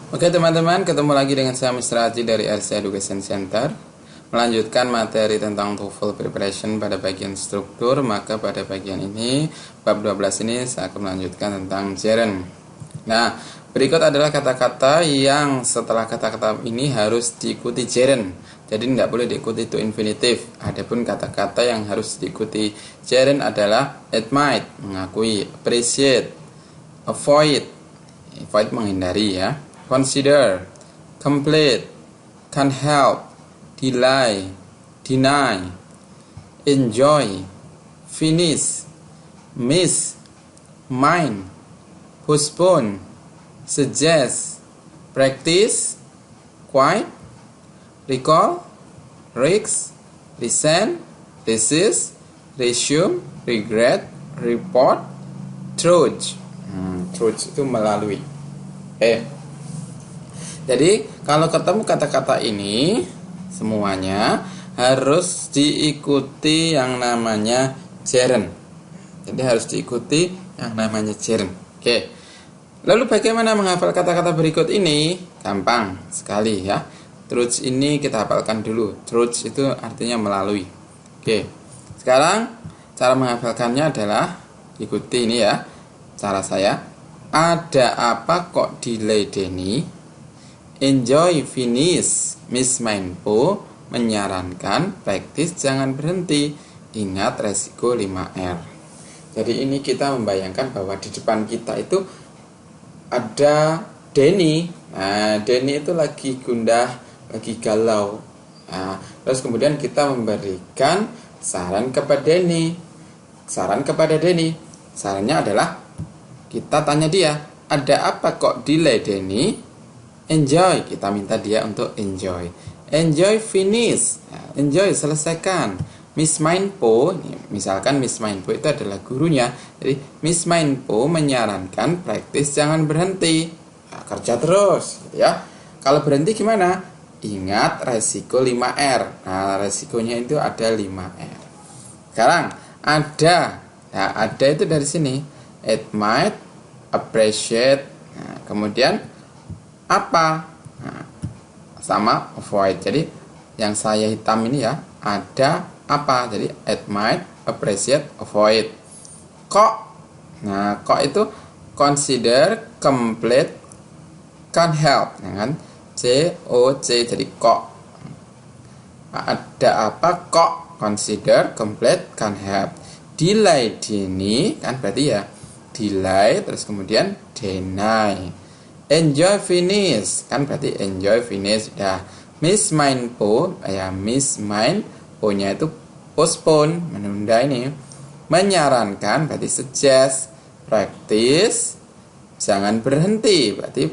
Oke teman-teman, ketemu lagi dengan saya Mr. Aji dari RC Education Center. Melanjutkan materi tentang TOEFL Preparation pada bagian struktur. Maka pada bagian ini, bab 12 ini saya akan melanjutkan tentang gerund. Nah, berikut adalah kata-kata yang setelah kata-kata ini harus diikuti gerund. Jadi tidak boleh diikuti to infinitive. Adapun kata-kata yang harus diikuti gerund adalah admit, mengakui, appreciate, avoid menghindari ya, consider, complete, can help, delay, deny, enjoy, finish, miss, mind, postpone, suggest, practice, quite, recall, risk, resent, resist, resume, regret, report, trudge. Trudge itu melalui. Jadi kalau ketemu kata-kata ini semuanya harus diikuti yang namanya gerund. Jadi harus diikuti yang namanya gerund. Oke. Lalu bagaimana menghafal kata-kata berikut ini? Gampang sekali ya. Trudge ini kita hafalkan dulu. Trudge itu artinya melalui. Oke. Sekarang cara menghafalkannya adalah ikuti ini ya. Cara saya. Ada apa kok diledeni? Enjoy, finish, miss, mind, po, menyarankan, praktis, jangan berhenti, ingat resiko 5R. Jadi ini kita membayangkan bahwa di depan kita itu ada Denny. Nah, Denny itu lagi gundah, lagi galau. Nah, terus kemudian kita memberikan saran kepada Denny. Sarannya adalah kita tanya dia, ada apa kok diledeni? Enjoy, kita minta dia untuk enjoy. Enjoy, finish, enjoy, selesaikan. Miss Mindpo, misalkan Miss Mindpo itu adalah gurunya. Jadi Miss Mindpo menyarankan praktis jangan berhenti, kerja terus, gitu ya. Kalau berhenti gimana? Ingat resiko 5R. Nah, resikonya itu ada 5R. Sekarang ada, nah, ada itu dari sini. Admit, appreciate, nah, kemudian apa? Nah, sama avoid. Jadi yang saya hitam ini ya, ada apa? Jadi admit, appreciate, avoid. Kok? Nah, kok itu consider, complete, can help. Kan? C-O-C, jadi kok. Ada apa? Kok? Consider, complete, can help. Delay, deny, kan berarti ya delay, terus kemudian deny. Enjoy, finish, kan berarti enjoy, finish. Ya, miss mind, po, ya miss mind, po-nya itu postpone, menunda ini. Menyarankan berarti suggest. Practice, jangan berhenti, berarti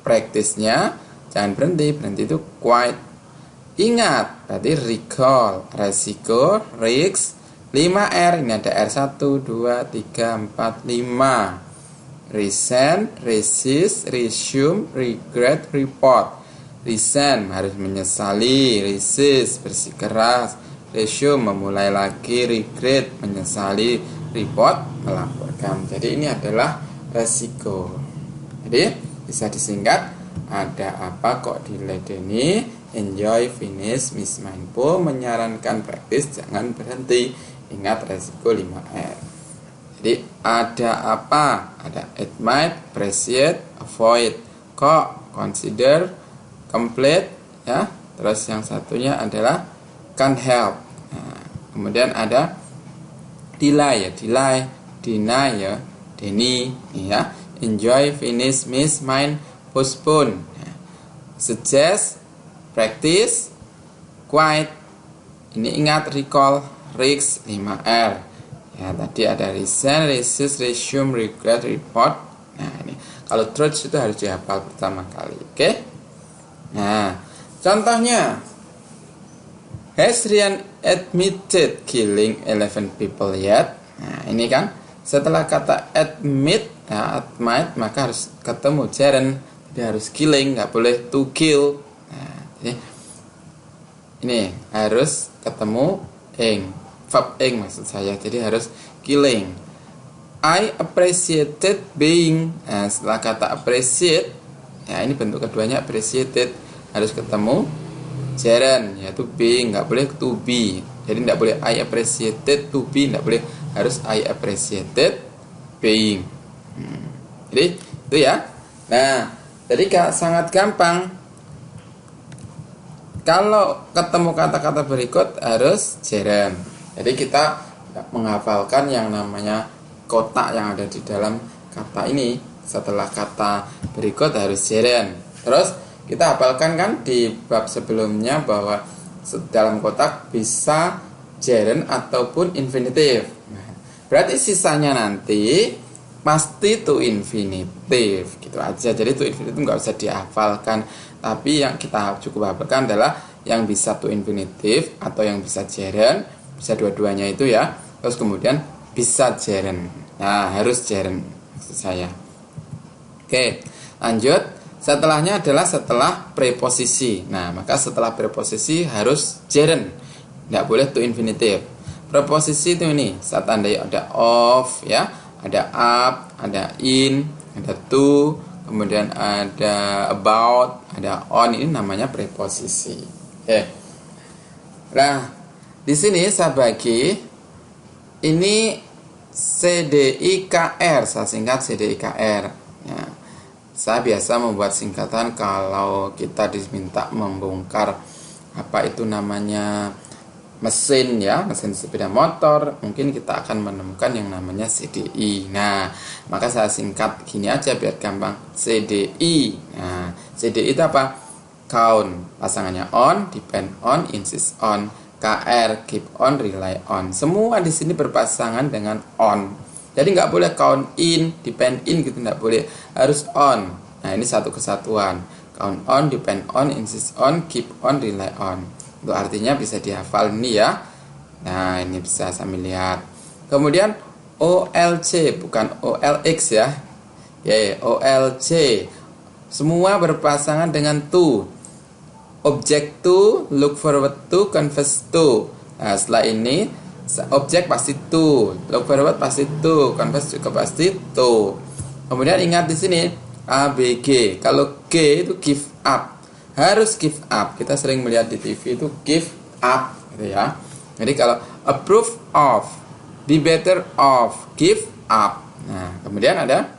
practice-nya jangan berhenti, berhenti itu quite. Ingat, berarti recall. Resiko, risk, 5R, ini ada R1, 2, 3, 4, 5. Resent, resist, resume, regret, report. Resent, harus menyesali. Resist, bersikeras. Resume, memulai lagi. Regret, menyesali. Report, melaporkan. Jadi ini adalah resiko. Jadi bisa disingkat, ada apa kok diledeni? Enjoy, finish, miss, mindful, menyarankan praktis, jangan berhenti. Ingat resiko 5R. Jadi ada apa? Ada admit, appreciate, avoid, kok, consider, complete, ya. Terus yang satunya adalah can help. Nah, kemudian ada delay ya, delay, deny ya, deny, ya. Enjoy, finish, miss, mind, postpone. Nah, suggest, practice, quite. Ini ingat, recall, risk, 5R. Ya, tadi ada resent, resist, resume, regret, report. Nah, ini kalau truth itu harus dihafal pertama kali. Oke? Nah, contohnya, has Ryan admitted killing 11 people yet? Nah, ini kan setelah kata admit, ya, admit, maka harus ketemu gerund. Jadi harus killing, nggak boleh to kill. Nah, jadi ini harus ketemu ing. Verb ing maksud saya, jadi harus killing. I appreciated being. Nah, setelah kata appreciate Ya, ini bentuk keduanya appreciated, harus ketemu gerund, yaitu being, nggak boleh to be. Jadi nggak boleh I appreciated to be, nggak boleh, harus I appreciated being. Jadi itu ya. Nah, jadi sangat gampang. Kalau ketemu kata-kata berikut harus gerund. Jadi kita menghafalkan yang namanya kotak yang ada di dalam kata ini. Setelah kata berikut harus gerund. Terus kita hafalkan kan di bab sebelumnya bahwa dalam kotak bisa gerund ataupun infinitive. Nah, berarti sisanya nanti pasti to infinitive, gitu aja. Jadi to infinitive nggak usah dihafalkan, tapi yang kita cukup hafalkan adalah yang bisa to infinitive atau yang bisa gerund, bisa dua-duanya itu ya. Terus kemudian bisa gerund. Nah, harus gerund maksud saya. Oke, lanjut. Setelahnya adalah setelah preposisi. Nah, maka setelah preposisi harus gerund, nggak boleh to infinitive. Preposisi itu ini, saat tandai ada of ya, ada up, ada in, ada to, kemudian ada about, ada on, ini namanya preposisi. Oke. Nah, di sini saya bagi ini CDIKR, saya singkat CDIKR. Ya. Saya biasa membuat singkatan kalau kita diminta membongkar apa itu namanya mesin ya, mesin sepeda motor, mungkin kita akan menemukan yang namanya CDI. Nah, maka saya singkat gini aja biar gampang. CDI. Nah, CDI itu apa? Count, pasangannya on, depend on, insist on. KR, keep on, rely on. Semua di sini berpasangan dengan on. Jadi nggak boleh count in, depend in gitu, nggak boleh, harus on. Nah, ini satu kesatuan. Count on, depend on, insist on, keep on, rely on. Itu artinya bisa dihafal ini ya. Nah, ini bisa sambil lihat. Kemudian OLC, bukan OLX ya. Oke, OLC. Semua berpasangan dengan to. Object to, look forward to, confess to. Nah, setelah ini objek pasti to, look forward pasti to, confess juga pasti to. Kemudian ingat di sini A, B, G. Kalau G itu give up, harus give up. Kita sering melihat di TV itu give up, gitu ya. Jadi kalau approve of, be better of, give up. Nah, kemudian ada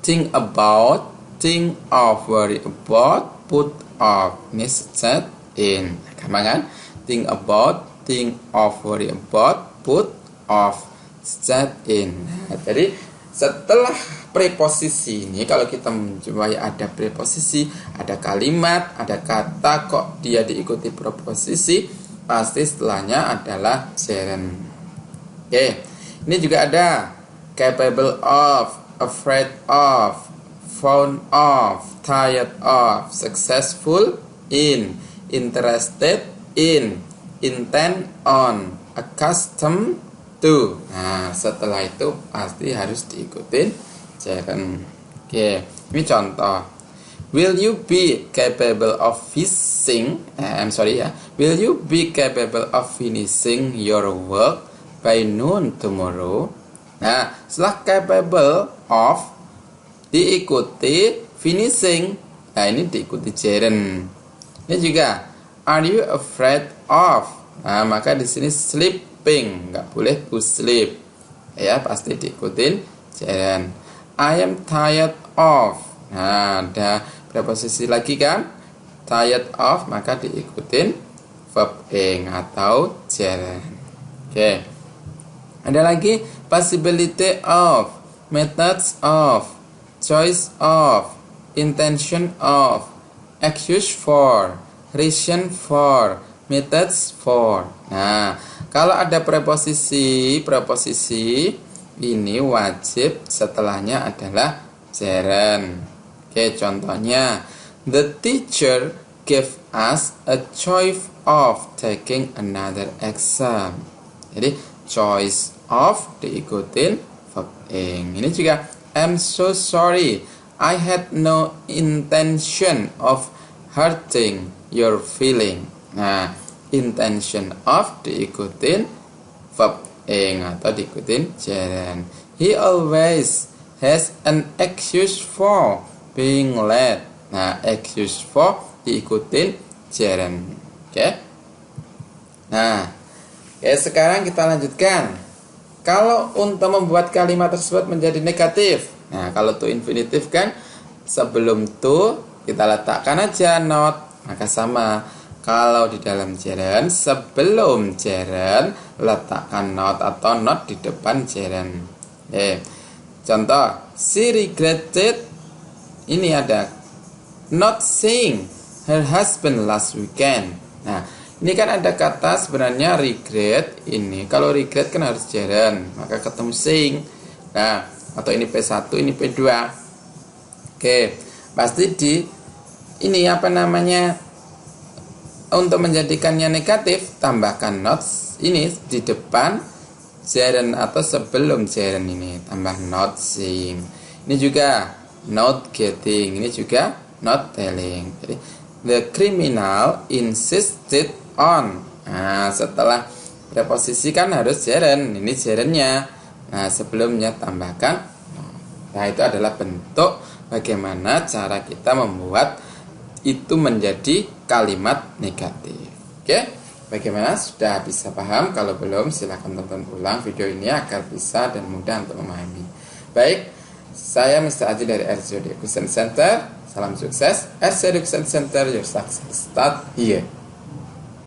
think about, think of, worry about, put off. Ini set in. Gampang kan? Think about, think of, worry about, put off, set in. Nah, jadi setelah preposisi ini, kalau kita menjumpai ada preposisi, ada kalimat, ada kata kok dia diikuti preposisi, pasti setelahnya adalah gerund. Oke, ini juga ada capable of, afraid of, fond of, tired of, successful in, interested in, intent on, accustomed to. Nah, setelah itu pasti harus diikutin gerund. Oke, ini contoh. Will you be capable of Will you be capable of finishing your work by noon tomorrow? Nah, setelah capable of diikuti finishing. Nah, ini diikuti gerund. Ini juga are you afraid of? Nah, maka di sini sleeping, nggak boleh to sleep. Ya, pasti diikutin gerund. I am tired of. Nah, ada preposisi lagi kan? Tired of, maka diikutin verb ing atau gerund. Oke. Ada lagi possibility of, methods of, choice of, intention of, excuse for, reason for, methods for. Nah, kalau ada preposisi ini wajib setelahnya adalah gerund. Oke, contohnya the teacher gave us a choice of taking another exam. Jadi choice of diikutin verb ing. Ini juga I'm so sorry, I had no intention of hurting your feeling. Nah, intention of diikutin verb ing atau diikutin gerund. He always has an excuse for being late. Nah, excuse for diikutin gerund. Oke. Nah, sekarang kita lanjutkan. Kalau untuk membuat kalimat tersebut menjadi negatif. Nah, kalau to infinitive kan sebelum to kita letakkan aja not. Maka sama. Kalau di dalam gerund sebelum gerund letakkan not atau not di depan gerund. Contoh, she regretted, ini ada not seeing her husband last weekend. Nah, ini kan ada kata sebenarnya regret. Ini kalau regret kan harus gerund, maka ketemu seeing. Nah, atau ini P1, ini P2. Oke, pasti di ini apa namanya, untuk menjadikannya negatif tambahkan not ini di depan gerund atau sebelum gerund, ini tambah not seeing. Ini juga not getting, ini juga not telling. Jadi the criminal insisted on. Nah, setelah preposisi kan harus gerund, ini gerundnya. Nah, sebelumnya tambahkan. Nah, itu adalah bentuk bagaimana cara kita membuat itu menjadi kalimat negatif. Oke? Bagaimana? Sudah bisa paham? Kalau belum, silahkan tonton ulang video ini agar bisa dan mudah untuk memahami. Baik, saya Mr. Aji dari RCD Education Center. Salam sukses. RCD Education Center, your success start here.